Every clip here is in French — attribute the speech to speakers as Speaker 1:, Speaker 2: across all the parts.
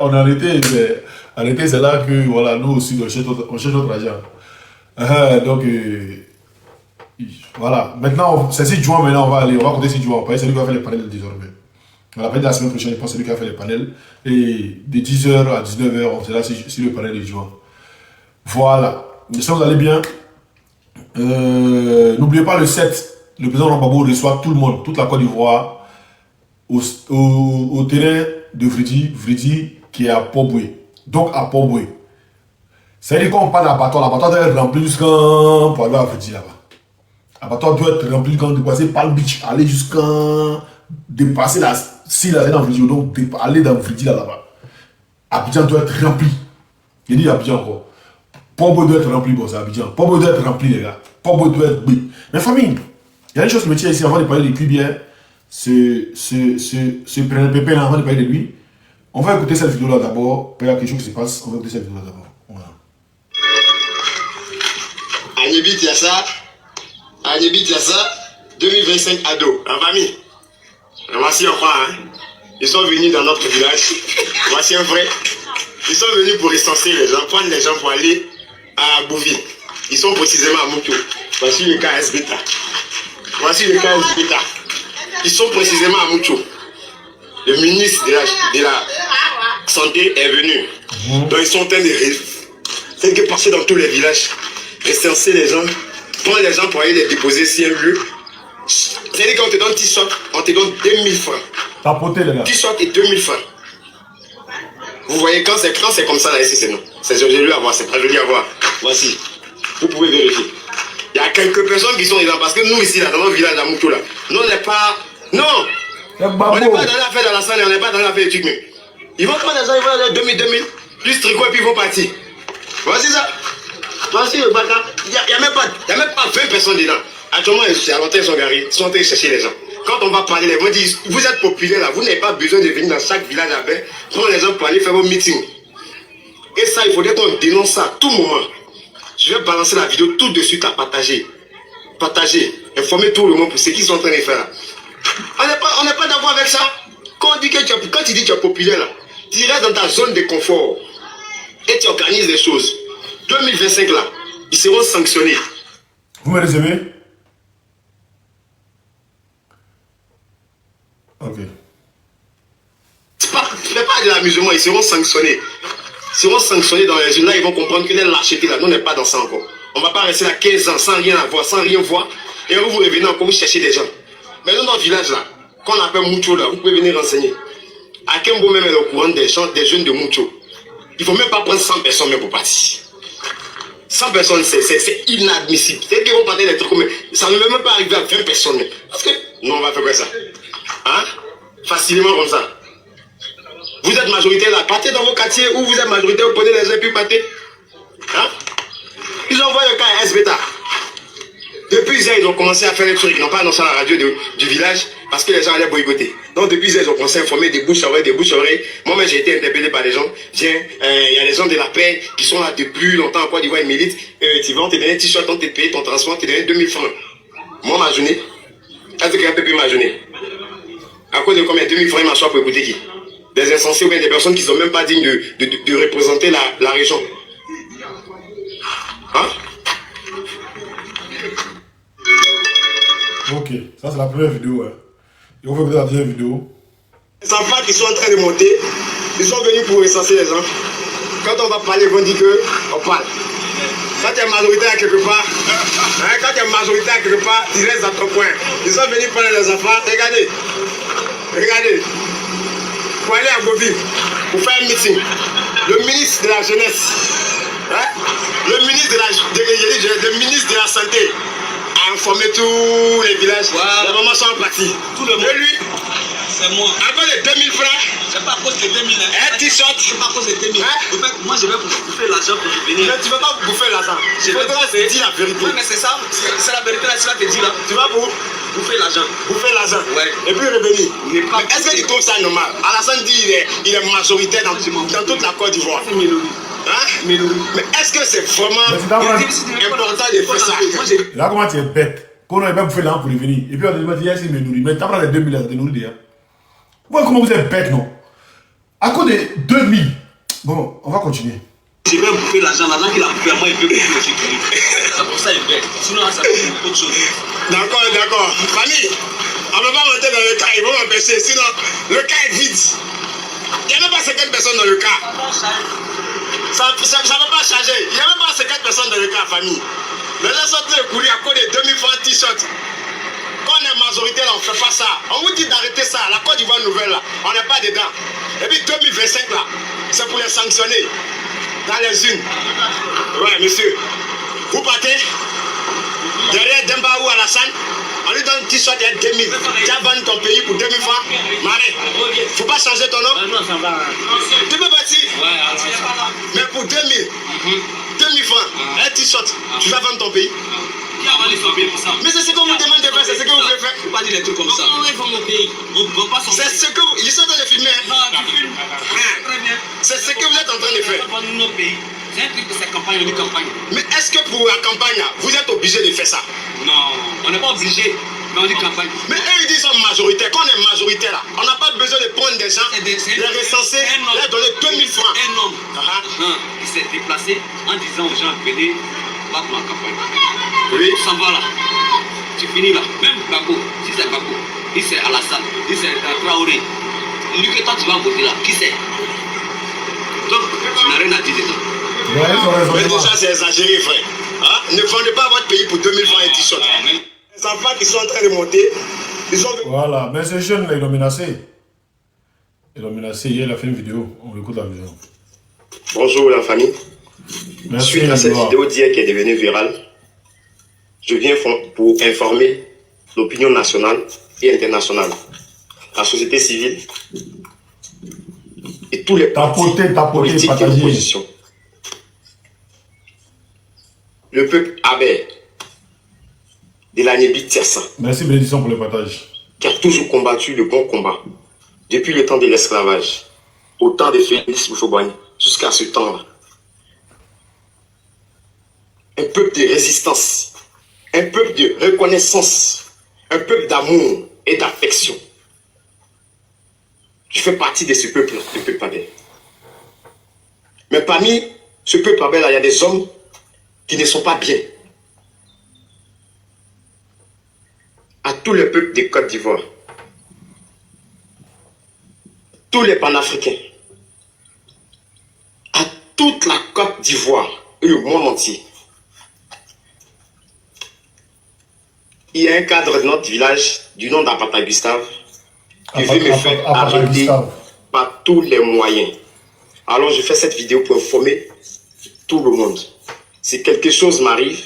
Speaker 1: On a arrêté, mais arrêté, c'est là que voilà, nous aussi on cherche notre argent. Donc voilà. Maintenant, c'est 6 juin, maintenant on va compter 6 juin. C'est lui qui va faire les panels désormais. On va parler de la semaine prochaine, je pense que c'est lui qui va faire les panels. Et de 10h à 19h, on sera sur le panel de juin. Voilà. J'espère que vous allez bien. N'oubliez pas le 7, le président Rambabo reçoit tout le monde, toute la Côte d'Ivoire, au terrain de Vridi qui est à Port-Boué. Donc à Port-Boué. C'est-à-dire qu'on parle d'abattoir, l'abattoir doit être rempli jusqu'à pour aller à Vridi là-bas. L'abattoir doit être rempli quand dépasser Palm Beach, aller jusqu'à dépasser la si là c'est dans Vridi, donc aller dans Vridi là-bas. Abidjan doit être rempli. Il dit Abidjan encore. Port-Boué doit être rempli, bon, c'est Abidjan. Port-Boué doit être rempli, les gars. Port-Boué doit être big. Mais famille, il y a une chose qui me tient ici avant de parler de Cubière. C'est Pépé là, avant de parler de lui. On va écouter cette vidéo là d'abord. Il y a quelque chose qui se passe. On va écouter cette vidéo là d'abord. Voilà.
Speaker 2: Agnebi Tiassa, 2025 ado. En famille, voici un croix, hein. Ils sont venus dans notre village. Voici un vrai. Ils sont venus pour recenser les gens, prendre les gens pour aller à Bouville. Ils sont précisément à Moutou. Voici le cas SBTA. Voici le cas SBTA. Ils sont précisément à Moutou. Le ministre de la Santé est venu. Donc ils sont en train de passer dans tous les villages, recenser les gens, prendre les gens pour aller les déposer sur un lieu. C'est-à-dire qu'on te donne t-shirt, on te donne 2000 francs.
Speaker 1: Tapoter les gars.
Speaker 2: T-shirt et 2000 francs. Vous voyez, quand c'est comme ça là ici, c'est non. C'est joli à voir, c'est pas joli à voir. Voici. Vous pouvez vérifier. Il y a quelques personnes qui sont dedans parce que nous ici, là, dans notre village à Moutou, là, nous on n'est pas. Non! On n'est pas dans l'affaire dans la salle, on n'est pas dans l'affaire des trucs même. Ils vont prendre les gens, ils vont aller 2000, plus tricot et puis ils vont partir. Voici ça. Voici le bâtard. Il n'y a même pas 20 personnes dedans. Actuellement, c'est à l'entrée, ils sont garés, ils sont en train de chercher les gens. Quand on va parler, ils vont dire, vous êtes populaire là, vous n'avez pas besoin de venir dans chaque village avec, prendre les gens pour aller faire vos meetings. Et ça, il faudrait qu'on dénonce ça à tout moment. Je vais balancer la vidéo tout de suite à partager. Partagez, informez tout le monde pour ce qu'ils sont en train de faire là. On n'est pas d'accord avec ça. Quand tu dis que tu es populaire là, tu restes dans ta zone de confort et tu organises les choses. 2025 là, ils seront sanctionnés.
Speaker 1: Vous me recevez? Ok.
Speaker 2: C'est pas de l'amusement, ils seront sanctionnés. Ils seront sanctionnés dans les zones là, ils vont comprendre que les lâchetés là, nous on n'est pas dans ça encore. On ne va pas rester là 15 ans sans rien avoir, sans rien voir. Et vous revenez encore, vous cherchez des gens. Mais nous dans le village là, qu'on appelle Moucho là, vous pouvez venir renseigner. À Kembo même est au courant des jeunes de Moucho. Il ne faut même pas prendre 100 personnes même pour partir. 100 personnes, c'est inadmissible. C'est qu'ils vont parler des trucs, mais ça ne peut même pas arriver à 20 personnes. Parce que, non, on va faire quoi ça? Hein? Facilement comme ça. Vous êtes majoritaire là, partez dans vos quartiers où vous êtes majoritaire, vous prenez les gens et puis partez. Hein? Ils ont envoyé le cas à SBTA. Depuis ça, ils ont commencé à faire les trucs. Ils n'ont pas annoncé à la radio du village parce que les gens allaient boycotter. Donc depuis ça, ils ont commencé à informer des bouches à oreille. Moi-même, j'ai été interpellé par des gens. Tiens, il y a les gens de la paix qui sont là depuis longtemps en Côte d'Ivoire, ils militent. Tu vas, on te donne un t-shirt, on te paye ton transport, on te donne 2000 francs. Moi, ma journée, est-ce que quelqu'un peut payer ma journée? À cause de combien? 2000 francs, il m'assoit pour écouter qui? Des insensés ou bien des personnes qui ne sont même pas dignes de représenter la région. Hein?
Speaker 1: Ok, ça c'est la première vidéo. Hein. Et on va écouter la deuxième vidéo.
Speaker 2: Les enfants qui sont en train de monter, ils sont venus pour recenser les gens. Quand on va parler, ils vont dire qu'on parle. Quand tu es majoritaire quelque part, quand tu es majoritaire quelque part, tu restes dans ton coin. Ils sont venus prendre les enfants. Regardez. Pour aller à Boville, pour faire un meeting. Le ministre de la jeunesse, le ministre de la santé a informé tous les villages. Les mamans sont partis. Tout le monde. Et lui, c'est moi. Encore les 2000 francs.
Speaker 3: C'est pas à cause des 2000.
Speaker 2: Un t-shirt.
Speaker 3: C'est pas à cause des 2000. Moi, je vais vous bouffer l'argent pour venir.
Speaker 2: Mais tu ne vas pas bouffer l'argent. Je vais te dire la vérité.
Speaker 3: Oui, mais c'est ça. C'est la vérité là, c'est là que tu dis là.
Speaker 2: Tu vas pour
Speaker 3: bouffer l'argent.
Speaker 2: Bouffer l'argent.
Speaker 3: Ouais.
Speaker 2: Et puis revenir.
Speaker 3: Mais
Speaker 2: est-ce que tu trouves ça normal? Alassane dit il est majoritaire dans toute la Côte d'Ivoire.
Speaker 3: C'est Méloui.
Speaker 2: Mais est-ce que c'est vraiment important de faire ça?
Speaker 1: Là, comment tu es bête? Qu'on a même bouffer l'argent pour revenir. Et puis on a dit, c'est me nourrir. Mais t'as pas les 2000 là, de nourrir déjà. Vous voyez comment vous êtes bête, non? À cause de 2000. Bon, on va continuer.
Speaker 3: Je vais bouffer l'argent qu'il a bouffé à moi, il peut bouffer aussi. C'est pour ça il fait. Sinon, ça fait autre chose.
Speaker 2: D'accord, d'accord. Famille, on ne va pas monter dans le cas, ils vont m'empêcher. Sinon, le cas est vide. Il n'y a même pas 50 personnes dans le cas. Ça ne va pas changer. Il n'y a même pas 50 personnes dans le cas, famille. Mais là, sortez le courrier à cause de 2000 francs t-shirt. Quand on est majoritaire, là, on ne fait pas ça. On vous dit d'arrêter ça. La Côte d'Ivoire nouvelle, là, on n'est pas dedans. Et puis 2025, là, c'est pour les sanctionner. Dans les unes. Ouais, monsieur. Vous partez derrière Demba ou Alassane. On lui donne un t-shirt et 2000. Tu as vendu ton pays pour 2000 francs. Marais. Faut pas changer ton nom.
Speaker 3: Non, ça va.
Speaker 2: Tu peux partir.
Speaker 3: Ouais,
Speaker 2: mais pour 2000. 2000 francs. Un t-shirt. Tu vas vendre ton pays. Mais c'est ce que vous me demandez de faire, c'est ce que vous voulez faire.
Speaker 3: Faut pas dire des trucs comme ça. On vend mon pays. On ne vend pas son pays.
Speaker 2: C'est ce que vous. Ils sont en train de filmer.
Speaker 3: Non, tu filmes. Très bien.
Speaker 2: C'est ce que vous êtes en train de faire.
Speaker 3: On vend nos pays. C'est un truc de cette campagne, on dit campagne.
Speaker 2: Mais est-ce que pour la campagne, vous êtes obligé de faire ça?
Speaker 3: Non, on n'est pas obligé. Mais on dit campagne.
Speaker 2: Mais eux, ils disent qu'ils sont majoritaires. Quand on est majoritaire là, on n'a pas besoin de prendre des gens, les recenser, leur donner 2000 francs.
Speaker 3: Un homme qui s'est déplacé en disant aux gens, venez battre ma campagne.
Speaker 2: Oui.
Speaker 3: Tu s'en vas là. Tu finis là. Même Bako, si c'est Bako, si c'est Alassane, si c'est Traoré, lui que toi tu vas voter là, qui c'est? Donc, tu n'as rien à dire dedans.
Speaker 2: Mais déjà, c'est exagéré, frère. Hein? Ne vendez pas votre pays pour 2000 francs et t-shirt. Les enfants qui sont en train de monter, ils ont...
Speaker 1: Voilà, mais ces jeunes, ils l'ont menacé. Ils l'ont menacé. Hier, il a fait une vidéo. On écoute la vidéo.
Speaker 2: Bonjour la famille.
Speaker 1: Merci.
Speaker 2: Suite à cette vidéo d'hier qui est devenue virale, je viens pour informer l'opinion nationale et internationale, la société civile et tous les partis politiques de l'opposition. Le peuple Abel de la Nébi Tiersa.
Speaker 1: Merci bénédiction pour le partage.
Speaker 2: Qui a toujours combattu le bon combat depuis le temps de l'esclavage, au temps de Félix Houphouët-Boigny, jusqu'à ce temps-là. Un peuple de résistance, un peuple de reconnaissance, un peuple d'amour et d'affection. Je fais partie de ce peuple-là, le peuple Abel. Mais parmi ce peuple Abel-là, il y a des hommes qui ne sont pas bien. À tout le peuple de Côte d'Ivoire, tous les panafricains, à toute la Côte d'Ivoire et le monde entier, il y a un cadre de notre village du nom d'Apata Gustave qui veut me faire arrêter par tous les moyens. Alors je fais cette vidéo pour informer tout le monde. Si quelque chose m'arrive,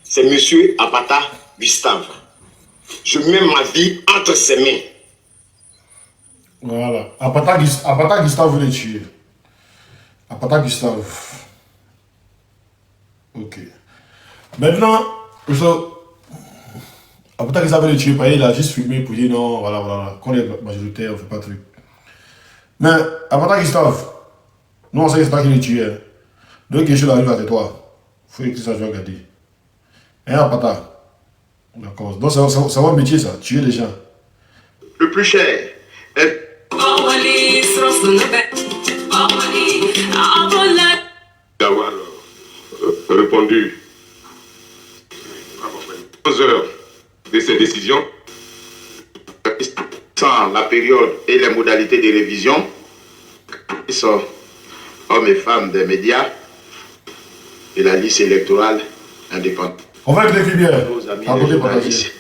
Speaker 2: c'est monsieur Apata Gustave. Je mets ma vie entre ses mains.
Speaker 1: Voilà. Apata Gustave veut les tuer. Apata Gustave. Ok. Maintenant, Apata Gustave veut les tuer. Il a juste filmé pour dire non, voilà. Quand on est majoritaire, on ne fait pas de truc. Mais Apata Gustave, nous on sait que c'est pas qu'il est tué. Donc quelque chose arrive à toi. Il faut que ça soit regardé. Hein, Apata? D'accord. Donc c'est un métier ça, tuer les gens.
Speaker 2: Le plus cher est
Speaker 4: d'avoir répondu aux heures de ces décisions, sans la période et les modalités de révision, ils sont hommes et femmes des médias et la liste électorale indépendante.
Speaker 1: On va être bien.
Speaker 4: Nos amis les journalistes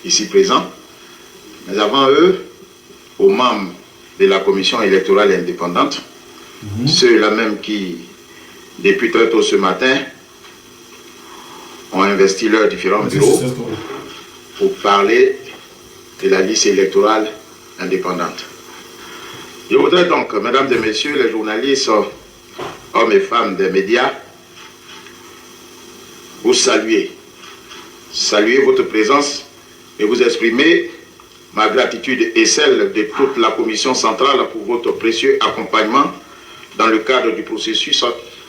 Speaker 4: ici présents, mais avant eux, aux membres de la commission électorale indépendante, ceux-là même qui, depuis très tôt ce matin, ont investi leurs différents bureaux pour parler de la liste électorale indépendante. Je voudrais donc, mesdames et messieurs les journalistes, hommes et femmes des médias, vous saluer votre présence et vous exprimer ma gratitude et celle de toute la commission centrale pour votre précieux accompagnement dans le cadre du processus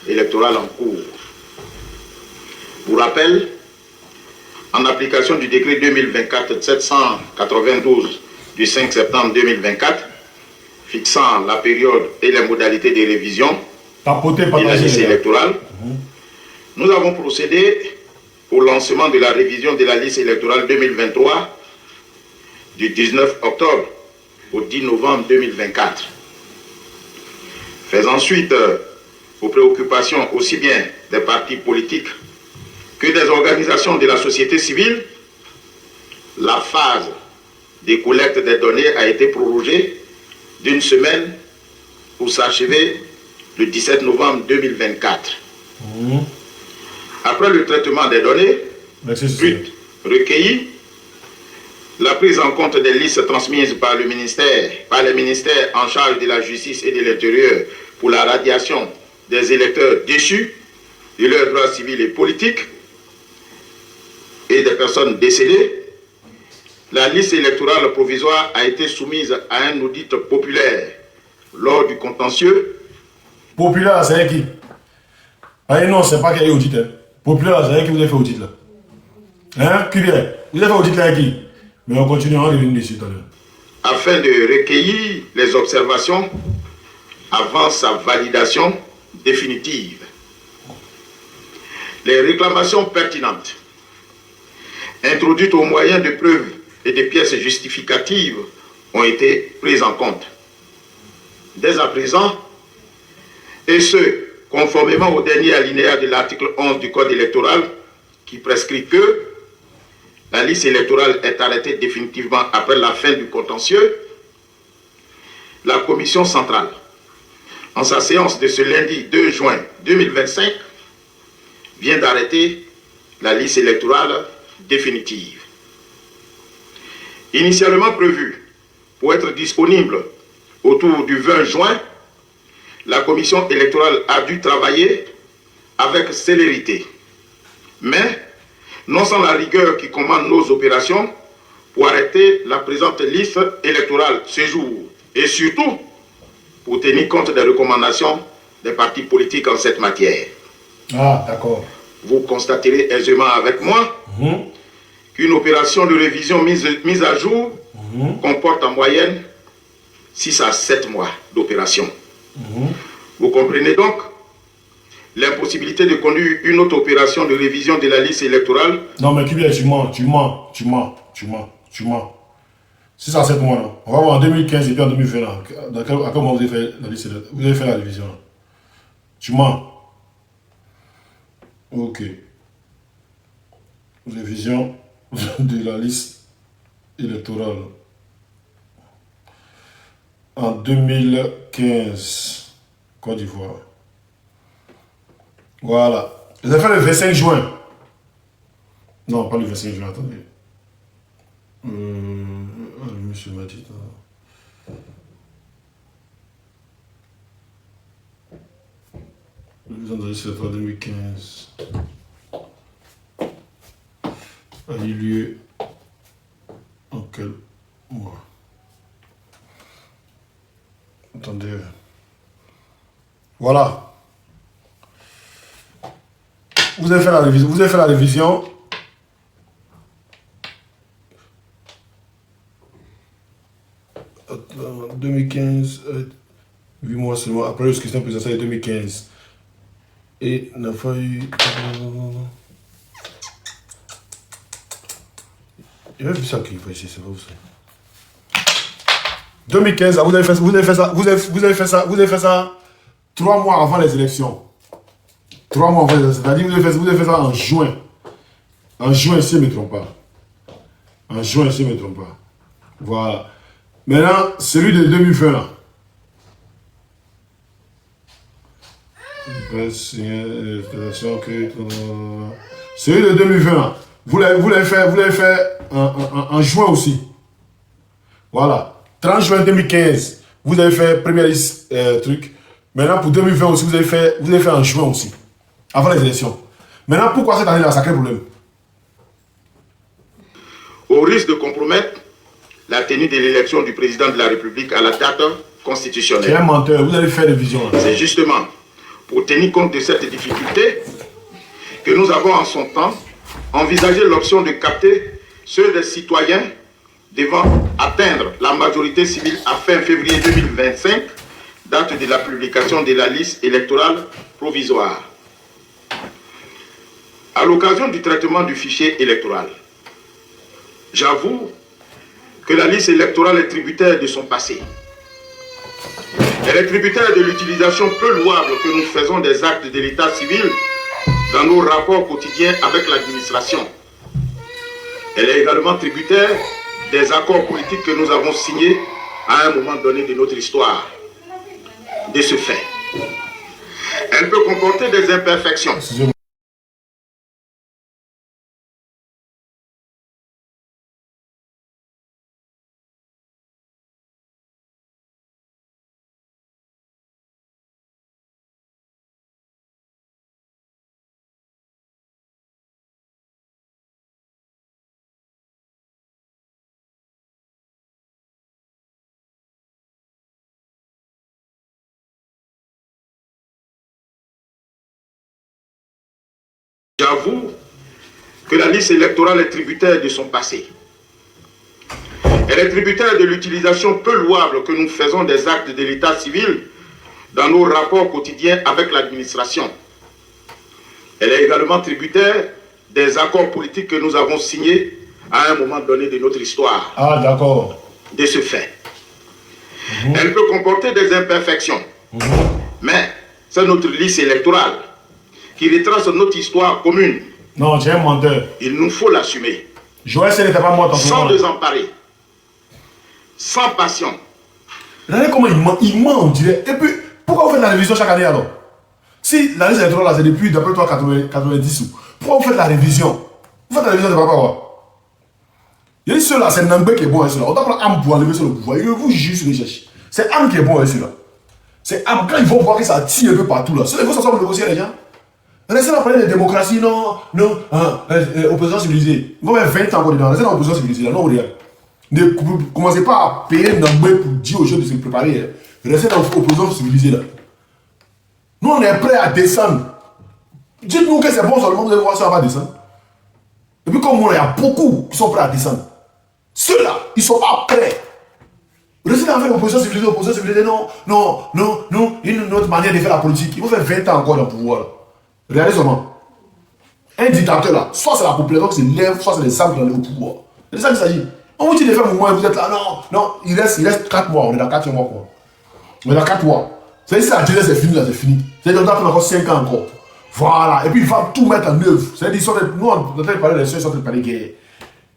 Speaker 4: électoral en cours. Pour rappel, en application du décret 2024-792 du 5 septembre 2024, fixant la période et les modalités de révision de la liste électorale, nous avons procédé au lancement de la révision de la liste électorale 2023 du 19 octobre au 10 novembre 2024. Faisant suite aux préoccupations aussi bien des partis politiques que des organisations de la société civile, la phase de collecte des données a été prorogée d'une semaine pour s'achever le 17 novembre 2024. Après le traitement des données brutes recueillies, la prise en compte des listes transmises par les ministères en charge de la justice et de l'intérieur pour la radiation des électeurs déchus de leurs droits civils et politiques et des personnes décédées, la liste électorale provisoire a été soumise à un audit populaire lors du contentieux.
Speaker 1: Populaire, c'est qui? Ah non, c'est pas qu'il y a audit. Populaire, c'est qui vous avez fait audit là? Hein? Qui vient? Vous avez fait audit là avec qui? Mais on continue à revenir dessus tout à l'heure.
Speaker 4: Afin de recueillir les observations avant sa validation définitive. Les réclamations pertinentes, introduites au moyen de preuves et de pièces justificatives, ont été prises en compte. Dès à présent, et ce, conformément au dernier alinéa de l'article 11 du Code électoral, qui prescrit que la liste électorale est arrêtée définitivement après la fin du contentieux, la Commission centrale, en sa séance de ce lundi 2 juin 2025, vient d'arrêter la liste électorale définitive. Initialement prévue pour être disponible autour du 20 juin, la Commission électorale a dû travailler avec célérité, mais non sans la rigueur qui commande nos opérations pour arrêter la présente liste électorale ce jour et surtout pour tenir compte des recommandations des partis politiques en cette matière.
Speaker 1: Ah, d'accord.
Speaker 4: Vous constaterez aisément avec moi qu'une opération de révision mise à jour comporte en moyenne 6 à 7 mois d'opération. Vous comprenez donc l'impossibilité de conduire une autre opération de révision de la liste électorale.
Speaker 1: Non mais tu mens. 6 à 7 mois là. On va voir en 2015 et puis en 2020 là. À quel moment vous avez fait la liste électorale? Vous avez fait la révision là. Tu mens. Ok. Révision de la liste électorale. En 2015, Côte d'Ivoire. Voilà. Vous avez fait le 25 juin. Non, pas le 25 juin, attendez. Monsieur m'a dit. Le président de la liste électorale 2015 a eu lieu en quel mois? Attendez. Voilà. Vous avez fait la révision. Vous avez fait la révision. En 2015, 8 mois seulement après le scrutin présidentiel de 2015. Et n'a pas eu. Il y avait vu ça qui va ici, c'est pas vous. 2015, vous avez fait ça 3 mois avant les élections. 3 mois avant les élections. C'est-à-dire vous avez fait ça en juin. En juin, si je ne me trompe pas. En juin, si je ne me trompe pas. Voilà. Maintenant, celui de 2020 là. Celui de 2020 là. Vous l'avez fait en juin aussi. Voilà. 30 juin 2015, vous avez fait première liste truc. Maintenant pour 2020 aussi, vous avez fait en juin aussi. Avant les élections. Maintenant, pourquoi cette année-là, ça crée problème?
Speaker 4: Au risque de compromettre la tenue de l'élection du président de la République à la date constitutionnelle.
Speaker 1: C'est un menteur, vous allez faire des visions.
Speaker 4: C'est justement pour tenir compte de cette difficulté que nous avons en son temps envisagé l'option de capter ceux des citoyens devant atteindre la majorité civile à fin février 2025, date de la publication de la liste électorale provisoire. À l'occasion du traitement du fichier électoral, j'avoue que la liste électorale est tributaire de son passé. Elle est tributaire de l'utilisation peu louable que nous faisons des actes de l'état civil dans nos rapports quotidiens avec l'administration. Elle est également tributaire des accords politiques que nous avons signés à un moment donné de notre histoire. De ce fait, elle peut comporter des imperfections. J'avoue que la liste électorale est tributaire de son passé. Elle est tributaire de l'utilisation peu louable que nous faisons des actes de l'état civil dans nos rapports quotidiens avec l'administration. Elle est également tributaire des accords politiques que nous avons signés à un moment donné de notre histoire.
Speaker 1: Ah, d'accord.
Speaker 4: De ce fait, elle peut comporter des imperfections, mais c'est notre liste électorale qui retrace notre histoire commune.
Speaker 1: Non, tu es un menteur.
Speaker 4: Il nous faut l'assumer.
Speaker 1: Joël, ce n'était pas moi,
Speaker 4: sans désemparer, sans passion.
Speaker 1: Regardez comment il ment, on dirait. Et puis, pourquoi vous faites la révision chaque année alors? Si la liste électorale, c'est depuis, d'après toi, 90, pourquoi vous faites la révision? Vous faites la révision, c'est pas quoi? Il y a ceux-là, c'est Nambé qui est bon, ceux-là. On doit prendre Am pour enlever sur le pouvoir. Il vous juge sur les cherches. C'est Am qui est bon, ceux-là. C'est Am, quand ils vont voir que ça tire un peu partout, là. Ceux-là, il faut s'asseoir pour négocier, les gens. Restez là à parler de démocratie, non, opposition civilisée. Ils vont mettre 20 ans encore dedans. Restez dans l'opposition civilisée, là, non, regarde. Ne commencez pas à payer Nambé pour dire aux gens de se préparer. Hein. Restez dans l'opposition civilisée, là. Nous, on est prêts à descendre. Dites-nous que c'est bon seulement, vous allez voir ça va descendre. Et puis, comme il y a beaucoup qui sont prêts à descendre. Ceux-là, ils ne sont pas prêts. Restez dans l'opposition civilisée, non, une autre manière de faire la politique. Ils vont faire 20 ans encore dans le pouvoir. Là. Regardez seulement. Un dictateur là, soit c'est la population qui se lève, soit c'est les âmes qui enlèvent au pouvoir. C'est de ça qu'il s'agit. On vous dit de faire un mouvement et vous êtes là, non, il reste 4 mois, on est dans 4 mois quoi. On est dans 4 mois. C'est-à-dire que si la jeunesse est finie, là c'est fini. C'est-à-dire qu'on doit prendre encore 5 ans encore. Voilà, et puis il va tout mettre en œuvre. C'est-à-dire nous on est en train de parler des choses, ils sont en train de parler de guerre.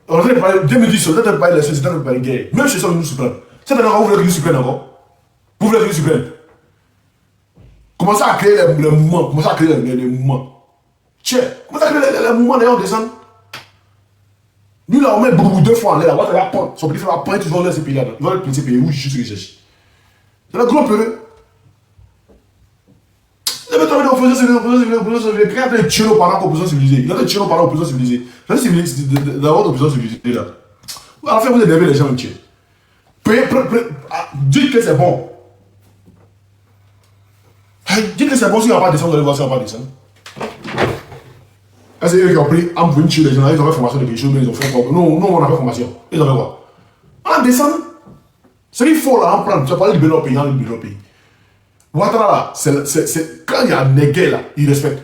Speaker 1: On est en train de parler, 2010, on est en train de parler des choses, ils sont en train de parler de guerre. Même chez ça, nous surprennent. C'est maintenant vous voulez que nous surprennent encore. Vous voulez que nous surprennent. Commencez à créer les mouvements, commencez à créer les mouvements. Tiens, commencez à créer les mouvements d'ailleurs descendre. Lui là, on met beaucoup 2 fois en l'air, là, on va prendre. Son petit frère va prendre, ils vont laisser ces pays là. Ils vont laisser ces pays où je suis cherché. C'est le gros peureux. Il avait travaillé dans l'opposition civilisée, il a été tué nos parents opposition civilisée. Il a été tué nos parents opposition civilisée. C'est d'avoir opposition civilisée là. À la fin, vous énervez les gens un tiers. Dites que c'est bon. Dites que c'est bon si on va pas descendre, vous allez voir si on va pas descendre. C'est eux qui ont pris, on veut tuer les gens, ils ont fait formation de quelque chose, mais ils ont fait quoi? Nous, on a fait formation. Ils ont fait quoi? On descend. C'est qu'il faut là, on prend. Tu as parlé du Bénin pays, du Bénin pays. Ouattara là, c'est quand il y a des guerres là, ils respectent.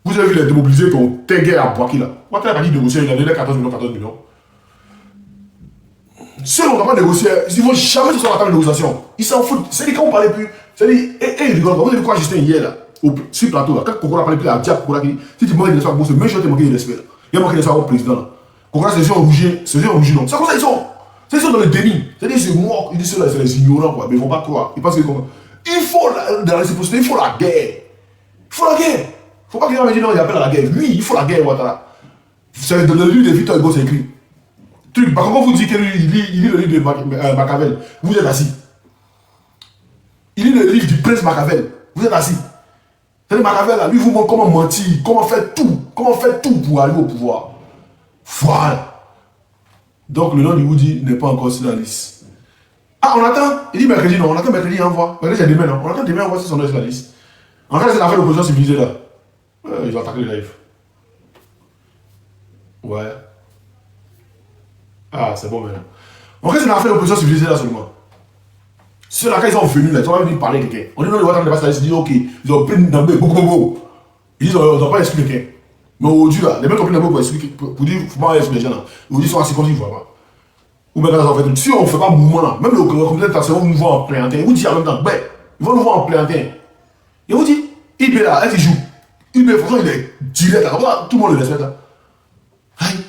Speaker 1: Vous avez vu les démobilisés qui ont des guerres à Boaki là. Ouattara a dit négocier, il a donné 14 millions. Ceux qui n'ont pas négocié, ils ne vont jamais se faire la table de négociation. Ils s'en foutent. C'est-à-dire quand on parlait plus, c'est-à-dire, ils rigolent. Vous avez vu quoi Justin hier là, sur le plateau là, quand Kokora parlait plus à Diab, Kokora qui dit, si tu manques de respect à Bourse, même chose, tu manques de respect là. Il y a manqué de respect au président là. Kokora, c'est des gens rougis, non. C'est comme ça ils sont. C'est ils sont dans le déni. C'est-à-dire, ils se moquent, ils disent ceux-là, c'est les ignorants quoi, mais ils ne vont pas croire. Ils pensent que il faut, dans la réciprocité, il faut la guerre. Il faut la guerre. Il ne faut pas que les gens me disent non, il appelle à la guerre. Lui, il faut la guerre, Ouattara. C'est dans le livre de Victor Hugo, c'est écrit. Truc, par contre, quand vous dites qu'il lit le livre de Machiavel, vous êtes assis. Il lit le livre du prince Machiavel, vous êtes assis. C'est-à-dire Machiavel, là, lui, vous montre comment mentir, comment faire tout pour arriver au pouvoir. Voilà. Donc, le nom du Woody n'est pas encore sur la liste. Ah, on attend. Il dit mercredi, non, on attend mercredi, il envoie. Mercredi, c'est demain, non. On attend demain, on voit si son nom est sur la liste. En fait, c'est l'affaire de l'opposition civilisée, là. Ils vont attaquer le live. Ouais. Ah, c'est bon maintenant. En fait, c'est l'affaire de l'opposition civilisée là seulement. Ceux-là, quand ils sont venus, là, ils sont même venus parler avec quelqu'un. On dit non, les Ouattara ne pas ça, ils se disent ok, ils ont pris Ndambé, beaucoup. Ils disent on n'a pas expliqué. Mais aujourd'hui, là, les mecs ont pris Ndambé pour expliquer, pour dire, il faut pas expliquer les gens là. Aujourd'hui, ils sont assis comme s'ils ne voient pas. Ou bien quand ils ont fait, si on ne fait pas mouvement là, même le comité de taxation, nous voit en plein terrain, ils vous disent en même temps, ben, ils vont nous voir en plein terrain. Ils vous disent, IB là, elle joue. IB, franchement, il est direct là, comme ça, tout le monde le respecte là.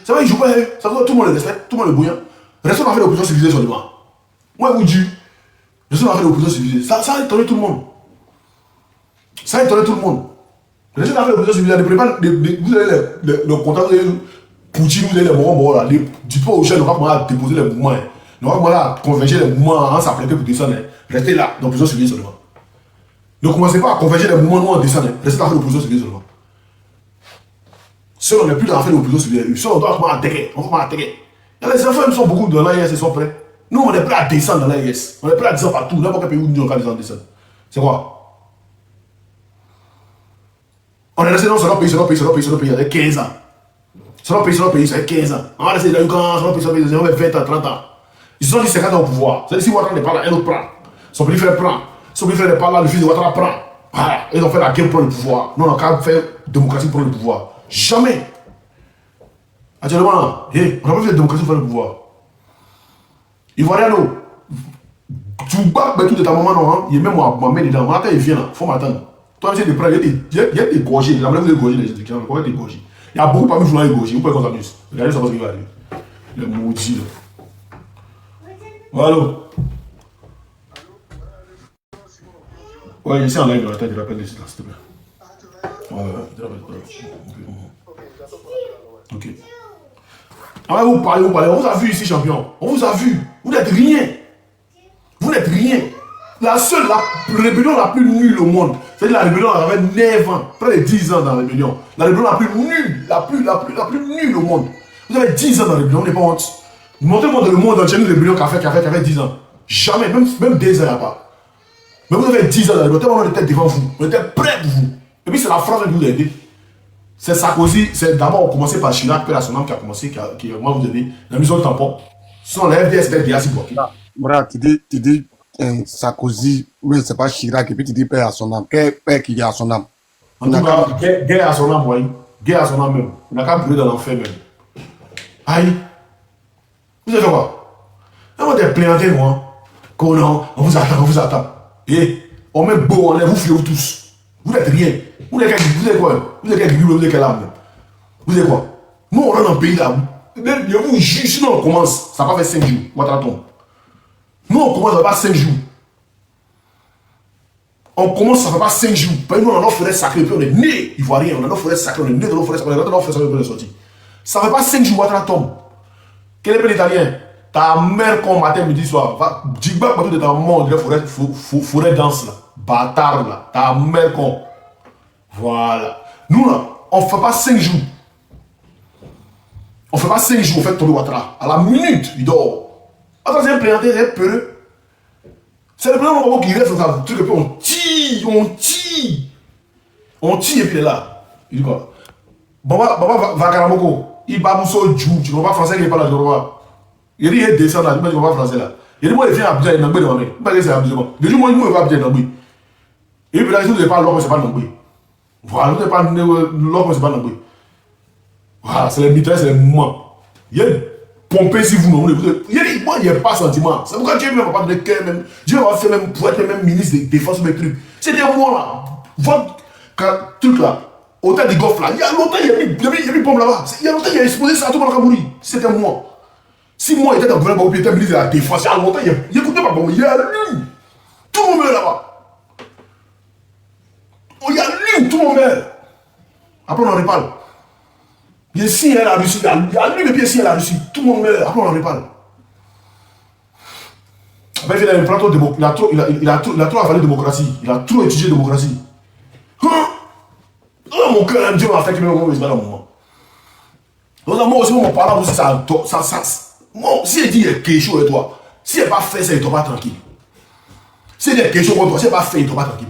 Speaker 1: Ça va, il joue pas, ça va, tout le monde le respecte, tout le monde le bouillant. Restons dans l'opposition civilisée sur le banc. Moi, je vous dis, restons dans l'opposition civilisée. Ça a étonné tout le monde. Ça a étonné tout le monde. Restons dans l'opposition civilisée. Vous avez le contact, vous avez Poutine, vous avez les mouvements là. Dites pas aux gens, ne va pas déposer les mouvements. Ne va pas converger les mouvements en s'apprêter pour descendre. Restez là, dans l'opposition civilisée seulement. Ne commencez pas à converger les mouvements en descendant. Restez dans l'opposition civilisée seulement. Ceux on n'est plus dans l'affaire de l'opposition civilisée. Ceux on doit commencer à attaquer. On va attaquer. Les enfants sont beaucoup dans l'AIS, ils sont prêts. Nous, on est prêts à descendre dans l'AIS. On est prêts à descendre partout. N'importe quel pays où nous on va descendre. C'est quoi? On est resté dans ce pays, il y a 15 ans. Ce pays, ça fait 15 ans. On va rester dans le pays, ça fait 20 ans, 30 ans. Ils se sont dit 50 ans au pouvoir. C'est-à-dire si Ouattara n'est pas là, un autre prend. Son petit frère prend. Son petit frère n'est pas là, le fils de Ouattara prend. Voilà. Ils ont fait la guerre pour le pouvoir. Nous, on a qu'à faire démocratie pour le pouvoir. Jamais. Actuellement, on n'a pas fait de démocratie pour le pouvoir. Ivoiriano, tu bats tout de ta maman, non, il est même à m'amener dedans. Maintenant, il vient là, il faut m'attendre. Toi, tu sais, il y a des gorgés, la manière de gorger les gens, il y a des gorgés. Il y a beaucoup parmi vous qui gorgés, vous pouvez qu'on s'amuse. Regardez ça, ce qui va arriver. Le maudit là. Voilà. Ouais, je suis en live dans la tête, je rappelle les sites là, s'il te plaît. Ouais, je rappelle. Ok. Ah ouais, vous parlez, on vous a vu ici, champion. On vous a vu. Vous n'êtes rien. Vous n'êtes rien. La seule, la rébellion la plus nulle au monde, c'est-à-dire la rébellion avait 9 ans, près de 10 ans dans la rébellion. La rébellion la plus nulle, la plus nulle au monde. Vous avez 10 ans dans la rébellion, on n'est pas honte. Montrez-moi dans le monde entier une rébellion qui avait 10 ans. Jamais, même 2 ans, il n'y a pas. Mais vous avez 10 ans dans la rébellion, on était devant vous, on était prêts pour vous. Et puis c'est la France qui vous a aidé. C'est Sarkozy, c'est d'abord commencé par Chirac, puis son âme qui a commencé, qui a vous aidé. La mission de tampon. Sans la FDS, c'était déjà si bloqué.
Speaker 5: Voilà, tu dis Sarkozy, mais c'est pas Chirac, et puis tu dis père à son âme. Quel père qui a à son âme?
Speaker 1: En tout cas, guerre à son âme, oui. Guerre à son âme même. On n'a qu'à brûler dans l'enfer même. Aïe. Vous avez quoi? On va être planté, moi. On vous attend. Et on met beau, on vous fléau tous. Vous n'êtes rien. Vous êtes quoi? Vous êtes quelle âme? Vous êtes quoi? Nous, on rentre dans le pays là. Je vous jure, sinon on commence. Ça va faire 5 jours. Nous, on commence, ça va pas 5 jours. On commence, ça va pas 5 jours. Parce que nous, on a notre forêt sacrée, puis on est né. Il voit rien. On a notre forêt sacrée, on est né dans notre forêt sacrée. On est dans notre forêt sacrée, on est sorti. Ça va pas 5 jours, Ouattara tombe. Quel est le italien? Ta mère, comme matin, midi, soir. Va, dis pas partout de ta mort, de la forêt dense là. Bâtard là. Ta mère, con. Voilà. Nous là, on ne fait pas 5 jours. On ne fait pas 5 jours, on fait tomber Ouattara. À la minute, il dort. Attends, c'est un présenté, c'est un peu. C'est le président qui reste dans ça. On tire. On tire et puis il est là. Il dit quoi? Baba va Karamoko. Il va mousser du. Tu ne vois pas français, il n'est pas là, tu ne vois pas. Il dit, il descend là, tu ne vois pas français là. Il dit, moi, il vient à Abidjan, il est dans le Nambé. Il va dire, c'est Abidjan. Il dit, moi, il va à Abidjan, Nambé. Et puis là, si vous n'avez pas l'homme, c'est pas Nambé. Voilà, vous n'avez pas l'homme, c'est pas Nambé. Voilà, c'est les militaires, c'est les mouvements. Il y a pompé si vous non. Il n'y a pas de sentiment. C'est pourquoi Dieu ne va pas donner cœur même. Dieu va faire même pour être même ministre de défense ou des trucs. C'était moi là. Votre truc là, hôtel du Golfe là, il y a longtemps, il y a mis bombe là-bas. Il y a longtemps, il y a exposé ça à tout le monde qui a mouru. C'était moi. Si moi j'étais dans le gouvernement, il était ministre de la défense, il y a longtemps, il écoutait pas bon. Il y a lui. Tout le monde est là-bas. Il y a lui, tout le monde est. Après, on en reparle. Il y a signé la Russie, il y a lui, mais puis signé la Russie. Tout le monde meurt. Après, on en reparle. Après, il a trop avalé démocratie. Il a trop étudié démocratie. Oh, mon cœur, Dieu m'a fait que même moi, je dans le moment. Donc, moi aussi, mon parent aussi, ça. Moi, si il dit qu'il y a quelque chose avec toi, si il n'a pas fait ça, il ne tombe pas tranquille. Si il y a quelque chose contre toi, si il n'a pas fait, il ne tombe pas tranquille.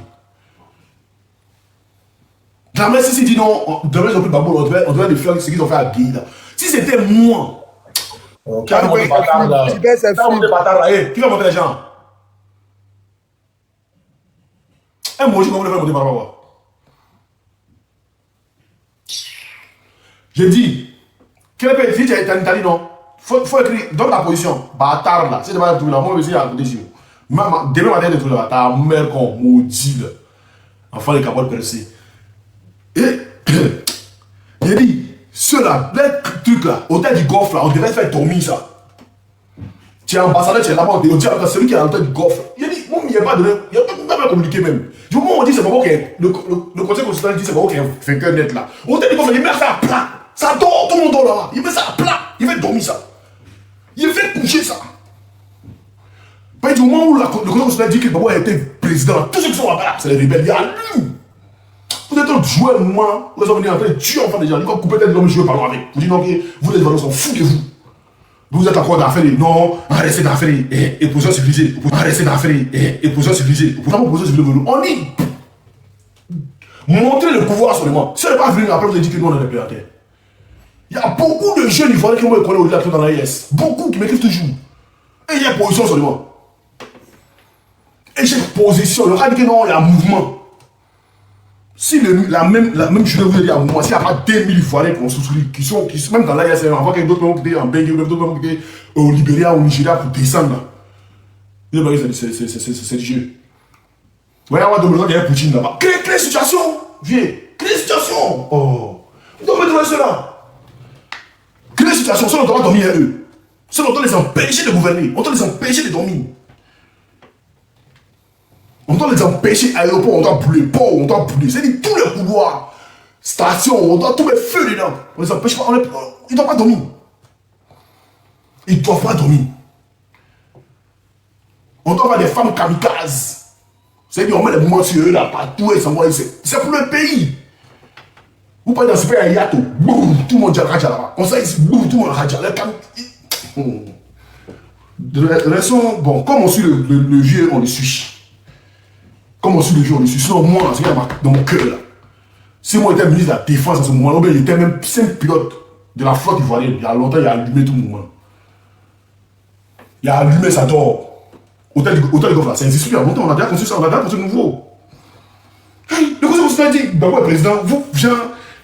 Speaker 1: Jamais si il dit non, demain ils ont pris Babou, on devait les faire ce qu'ils ont fait à Guy. Si c'était moi, Qui a monté le bâtard là? Qui a monté le bâtard là? Qui va monter les gens? Un mot, comment vous le monter par rapport? J'ai dit, quel pays, si tu es en Italie, non? Faut écrire, donne la position. Bâtard là. C'est pas tout là. Moi, je suis à côté de vous. Demain matin, de tout là. Ta mère qu'on maudit là. Enfant les capotes percées. Et, j'ai dit, ceux-là, les trucs là, hôtel du Golfe là, on devrait faire dormir ça. Tu es ambassadeur, tu es là-bas, on dit, celui qui est à l'hôtel du Golfe. J'ai dit, moi, il n'y a pas de. Il n'y a pas communiquer même. Du moment où on dit, c'est pas bon qu'il y ait. Le conseil constitutionnel dit, c'est pas bon qu'il y ait un vainqueur net là. Hôtel du Golfe, il met ça à plat. Ça dort, tout le monde dort là-bas. Il met ça à plat. Il fait dormir ça. Il fait coucher ça. Du moment où le conseil constitutionnel dit que Babo a été président, tous ceux qui sont là-bas, c'est les rebelles. Il y a lui. Vous êtes un joueur, moi, vous êtes venus en train de tuer enfants des gens. Ils vont couper tête de l'homme, je veux parler avec. Vous dites non, vous les valeurs sont fous de vous. Vous êtes encore d'affaires, non, arrêtez d'affaires et position civilisée. Arrêtez d'affaires et position civilisée. Pourtant, position civilisée, on dit. Montrez le pouvoir seulement. Si on n'est pas venu après, vous avez dit que nous, on est des terre. Il y a beaucoup de jeunes Ivoiriens qui m'ont collé au-delà dans la IS. Beaucoup qui m'écrivent toujours. Et il y a position seulement. Et j'ai position. Le gars dit que non, il y a un mouvement. Si la même chose vous dit à moi, s'il n'y a pas 2000 Ivoiriens qui sont même dans l'IS, on voit qu'il y a d'autres qui étaient en Bengue, d'autres qui étaient au Libéria, au Nigeria pour descendre. C'est du jeu. Vous voyez, on va demander Poutine là-bas. Créez situation. Viens. Créez situation. Oh. Vous devez trouver cela. Créer une situation, ça on doit dormir à eux. Ça on doit les empêcher de gouverner. On doit les empêcher de dormir. On doit les empêcher à l'aéroport, on doit brûler port, on doit brûler. C'est-à-dire tous les couloirs, stations, on doit tout mettre feu dedans. On les empêche pas, ils ne doivent pas dormir. Ils ne doivent pas dormir. On doit avoir des femmes kamikazes. C'est-à-dire on met les mots sur eux là, partout, et c'est pour le pays. Vous parlez dans ce pays à Yato, boum, tout le monde dit Raja là-bas. On sait ici, boum, tout le monde Raja. De raison, bon, comme on suit le vieux, on le suit. Comme on suit le vieux, on le suit. Sinon, moi, c'est dans mon cœur là. Si moi j'étais ministre de la Défense à ce moment-là, j'étais même 5 pilotes de la flotte ivoirienne. Il y a longtemps, il a allumé tout le mouvement. Il a allumé ça dort. Hôtel du Golfe là, ça existe depuis longtemps. On a déjà construit ça, on a déjà construit nouveau. Hey, le conseil constitutionnel dit, Babo est président, vous, gens,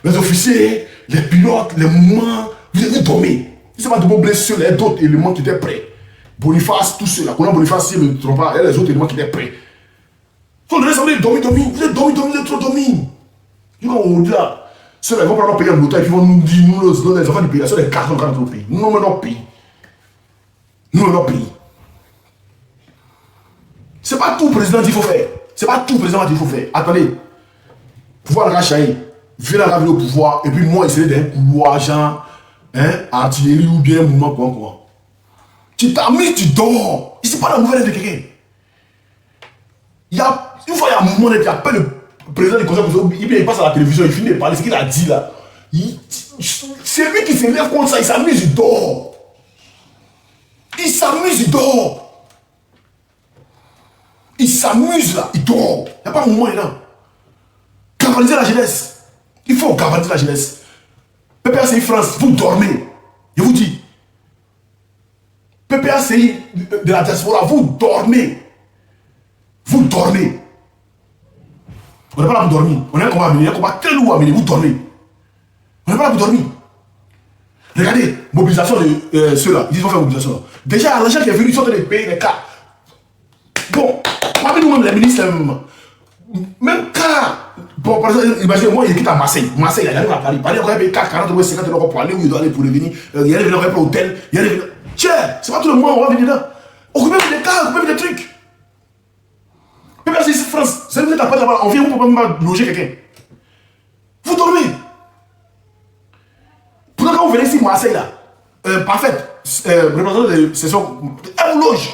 Speaker 1: les officiers, les pilotes, les mouvements, vous dormez. Il ne s'est pas de vos blessures, les d'autres éléments qui étaient prêts. Boniface, tout ceux là, Colonel Boniface, si je ne me trompe pas, et les autres éléments qui étaient prêts. Il faut donner dormir, vous êtes dormi, vous êtes trop dormi. On dit là, ceux-là, ils vont prendre payer en l'OTAN et puis ils vont nous dire, nous, les enfants du pays, là, sont les cartons dans notre pays. Nous, dans notre pays. Nous, dans notre pays. Ce n'est pas tout président qu'il faut faire. Ce n'est pas tout président qu'il faut faire. Attendez. Pouvoir le rachailler. Viens la au pouvoir. Et puis moi, essayer d'un couloir, genre, artillerie ou bien mouvement, quoi. Tu t'amuses, tu dors. Ici, pas la nouvelle de quelqu'un. Une fois, il y a un mouvement, il appelle le président du conseil, il passe à la télévision, il finit de parler, ce qu'il a dit là. C'est lui qui s'élève contre ça, il s'amuse, il dort. Il s'amuse, il dort. Il s'amuse là, il dort. Il n'y a pas un moment là. Galvaniser la jeunesse. Il faut galvaniser la jeunesse. PPACI France, vous dormez. Je vous dis. PPACI de la diaspora, vous dormez. Vous dormez. On n'est pas là pour dormir. On a un combat à mener, un combat très lourd à mener. Vous dormez. On n'est pas là pour dormir. Regardez, mobilisation de ceux-là. Ils disent qu'on fait mobilisation. Déjà, l'argent qui est venu, ils sont en train de payer les cas. Bon, parmi nous-mêmes, les ministres, même cas. Bon, par exemple, imaginez, moi, il quitte à Marseille. Marseille, il arrive à Paris. Paris, on va payer 40 ou 50 euros pour aller où il doit aller pour revenir. Il arrive à l'hôtel. Il arrive. Tiens, c'est pas tout le monde, on va venir là. On peut même des cas, on peut même des trucs. Mais c'est ici, France. C'est vous êtes à Paris là-bas. On vient, on peut pas loger quelqu'un. Vous dormez. Pourtant, quand vous venez ici, Marseille, là, parfait, représentant de session, elle vous loge.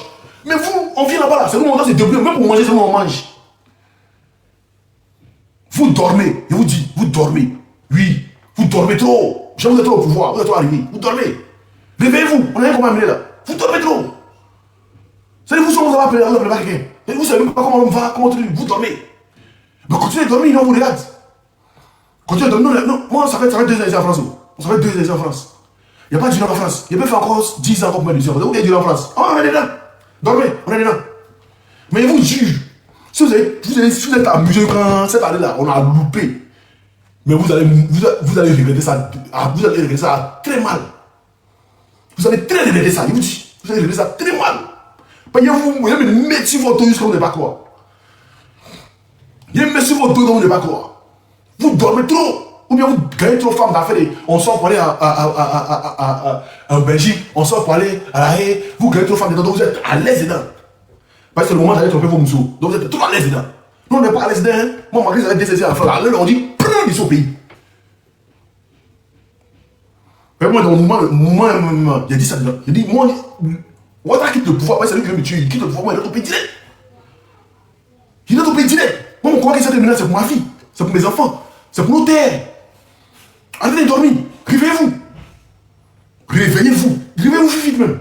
Speaker 1: Mais vous, on vient là-bas, là. C'est nous, on doit se débrouiller. Même pour manger, c'est nous, on mange. Vous dormez, je vous dis, vous dormez. Oui, vous dormez trop. Je vous êtes trop au pouvoir, vous êtes trop arrivé. Vous dormez. Réveillez-vous, on a rien qu'on va amener là. Vous dormez trop. C'est-à-dire, vous avez appelé, vous appelez quelqu'un. Et vous savez même pas comment on va, comment vous dormez. Mais continuez de dormir, non, vous regardez. Continuez de dormir. Non, moi, ça fait 2 ans ici en France. Ça fait 2 ans ici en France. Il n'y a pas de en France. Il peut faire encore 10 ans comme médecin. Vous avez du en France. Oh, on est dedans. Dormez, on est dedans. Mais il vous juge. Si vous êtes amusé quand cette année-là, on a loupé. Mais vous allez regretter ça. Vous allez regretter ça très mal. Vous allez très regretter ça. Je vous dis. Vous allez regretter ça très mal. Parce que vous allez mettre sur votre dos comme vous ne pas quoi. Vous allez mettre sur votre dos comme vous ne pas quoi. Vous dormez trop. Ou bien vous gagnez trop de femmes d'affaires. On sort pour aller en Belgique. On sort pour aller à La Haye. Vous gagnez trop de femmes dedans. Donc vous êtes à l'aise dedans. Parce que c'est le moment d'aller tromper vos mousseaux. Donc vous êtes trop à l'aise dedans. Nous on n'est pas à l'aise dedans. Hein? Moi, malgré que j'avais décédé à la fin, là, on dit, plein ils sont au pays. Mais moi, dans le moment, j'ai dit ça dedans. J'ai dit, moi, Ouattara quitte le pouvoir. C'est lui qui veut me tuer. Il quitte le pouvoir. Moi, il est au pays direct. Il est au pays direct. Moi, mon combat qui s'est terminé, c'est pour ma fille. C'est pour mes enfants. C'est pour nos terres. Arrêtez de dormir. Réveillez-vous. Réveillez-vous. Réveillez-vous vite même.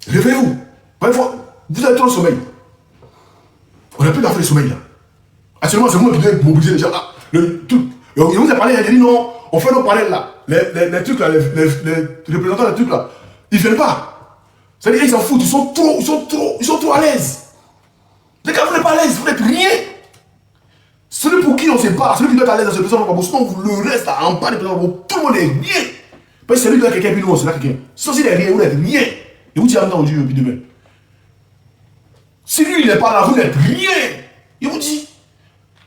Speaker 1: Réveillez-vous. Parfois, vous avez trop de sommeil. On n'a plus d'affaire de sommeil là. Actuellement, c'est moi qui dois mobiliser les gens là. Le truc. Il vous a parlé, il a dit non, on fait nos parallèles là. Les trucs là, les représentants des trucs là, ils ne viennent pas. C'est-à-dire qu'ils s'en foutent, ils sont trop à l'aise. Les gars, vous n'êtes pas à l'aise, vous n'êtes rien. Celui pour qui on ne sait pas, celui qui doit être à l'aise dans ce président, sinon le reste là, en bas des présidents, tout le monde est rien. Parce que celui qui doit être quelqu'un, puis nous, c'est là quelqu'un. Si il est rien, vous n'êtes rien. Et vous dites en temps Dieu, puis demain. Si lui, il n'est pas là, vous n'êtes rien. Il vous dit.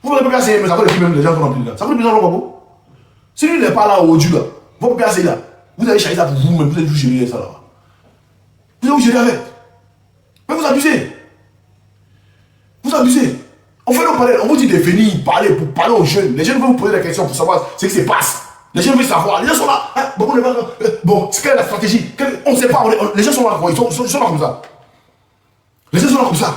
Speaker 1: Vous ne pouvez pas essayer, mais ça peut les même les gens qui ont plus là. Ça peut les gens qui si lui n'est pas là au Dieu là, vous ne pouvez pas essayer là. Vous allez chercher ça pour vous-même, vous allez vous gérer ça là. Vous allez vous gérer avec. Mais vous abusez. Vous abusez. On fait nos parler, on vous dit de venir parler pour parler aux jeunes. Les jeunes veulent vous poser des questions pour savoir ce qui se passe. Les jeunes veulent savoir. Les gens sont là. Hein, bon, c'est quelle est la stratégie? On ne sait pas. Les gens sont là. Ils sont là comme ça. Les gens sont là comme ça.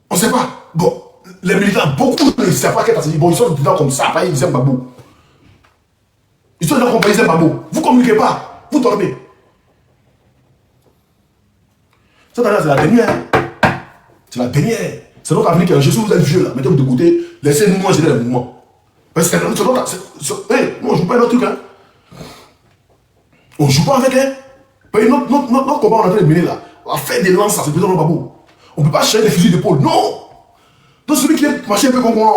Speaker 1: On ne sait pas. Bon, les militants, beaucoup ne savent pas quelle stratégie. Bon, ils sont là comme ça. Ils disent Babou. Ils sont là comme ils disent Babou. Vous ne communiquez pas. Vous dormez. Cette année, c'est la dernière. C'est la dernière. C'est notre avenir qui est en jeu. Si vous êtes vieux là, mettez-vous de côté. Laissez-nous gérer le mouvement. Parce que c'est notre. Nous, on ne joue pas notre truc. Hein. On ne joue pas avec. Hein. Notre combat, on est en train de mener là. On va faire des lances, c'est le président Babou. On ne peut pas chercher des fusils d'épaule. Non. Donc celui qui est marché un peu comme moi,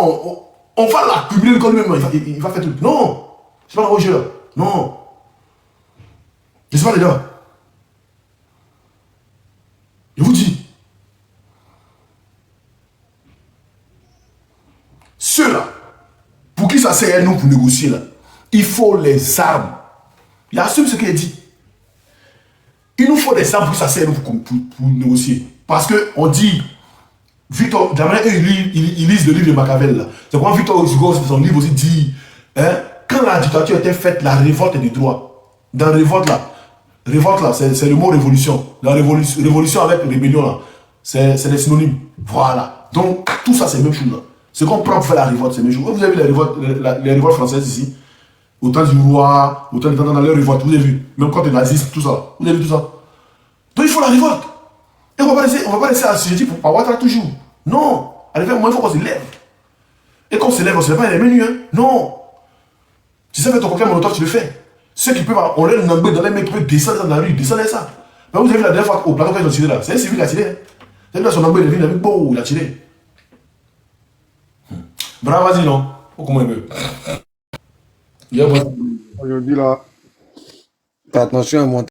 Speaker 1: on va l'accumuler le corps lui-même. Il va faire tout. Non. C'est pas le jeu là. Non. Je ne sais pas les gars. Je vous dis. Ceux-là, pour qui ça sert à nous pour négocier là, il faut les armes. Il assume ce qu'il a dit. Il nous faut des armes pour que ça sert à nous pour négocier. Parce qu'on dit, Victor, de la manière ils lisent le livre de Machiavel. C'est quand Victor Hugo, son livre aussi dit, hein, quand la dictature était faite, la révolte est du droit. Dans la révolte là, c'est le mot révolution. La révolution avec rébellion là, c'est des synonymes. Voilà. Donc, tout ça, c'est la même chose là. Ce qu'on prend pour faire la révolte, c'est la même chose. Vous avez vu les révoltes françaises ici, au temps du roi, au temps dans les révoltes, vous avez vu, même quand les nazistes, tout ça, vous avez vu tout ça. Donc il faut la révolte. Et on va pas laisser assujetti pour Ouattara toujours. Non. À l'effet, moi, il faut qu'on se lève. Et quand on se lève, on se lève pas les menus. Hein. Non. Tu sais, faire ton coquin molotov, tu le fais. Ceux qui peuvent, on lève une dans les mecs qui peuvent descendre dans la rue, descendre ça. Mais vous avez vu la dernière fois au plateau quand ils ont tiré là. C'est un civil qui a tiré. Hein. Vous avez vu son embrun, il est venu, il a tiré. Bravo, vas-y, non. Comment il veut.
Speaker 5: Aujourd'hui là, fais attention à mon